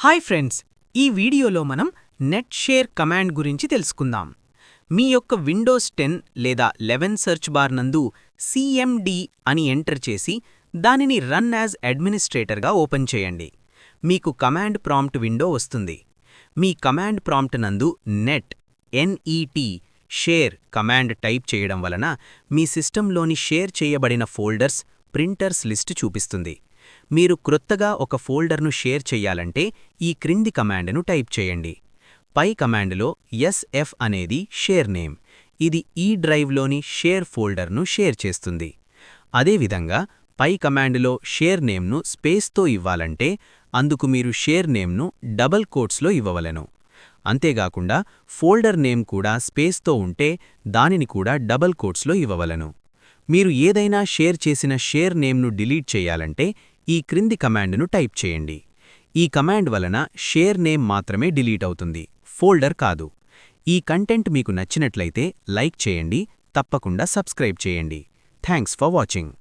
Hi friends, ఈ వీడియోలో మనం నెట్ షేర్ కమాండ్ గురించి తెలుసుకుందాం. మీ యొక్క విండోస్ 10 లేదా 11 సెర్చ్ బార్ నందు cmd అని ఎంటర్ చేసి దానిని రన్ యాజ్ అడ్మినిస్ట్రేటర్గా ఓపెన్ చేయండి. మీకు కమాండ్ ప్రాంప్ట్ విండో వస్తుంది. మీ కమాండ్ ప్రాంప్ట్ నందు నెట్ షేర్ కమాండ్ టైప్ చేయడం వలన మీ సిస్టంలోని షేర్ చేయబడిన ఫోల్డర్స్, ప్రింటర్స్ లిస్ట్ చూపిస్తుంది. మీరు క్రొత్తగా ఒక ఫోల్డర్ను షేర్ చెయ్యాలంటే ఈ క్రింది కమాండ్ను టైప్ చేయండి. పై కమాండ్లో sf అనేది షేర్ నేమ్. ఇది ఈ డ్రైవ్లోని షేర్ ఫోల్డర్ను షేర్ చేస్తుంది. అదేవిధంగా పై కమాండ్లో షేర్ నేమ్ను స్పేస్తో ఇవ్వాలంటే అందుకు మీరు షేర్ నేమ్ను డబల్ కోట్స్లో ఇవ్వవలెను. అంతేగాకుండా ఫోల్డర్ నేమ్ కూడా స్పేస్తో ఉంటే దానిని కూడా డబల్ కోట్స్లో ఇవ్వవలెను. మీరు ఏదైనా షేర్ చేసిన షేర్ నేమ్ను డిలీట్ చేయాలంటే ఈ క్రింది కమాండ్ను టైప్ చేయండి. ఈ కమాండ్ వలన షేర్ నేమ్ మాత్రమే డిలీట్ అవుతుంది, ఫోల్డర్ కాదు. ఈ కంటెంట్ మీకు నచ్చినట్లయితే లైక్ చేయండి, తప్పకుండా సబ్స్క్రైబ్ చేయండి. Thanks for watching.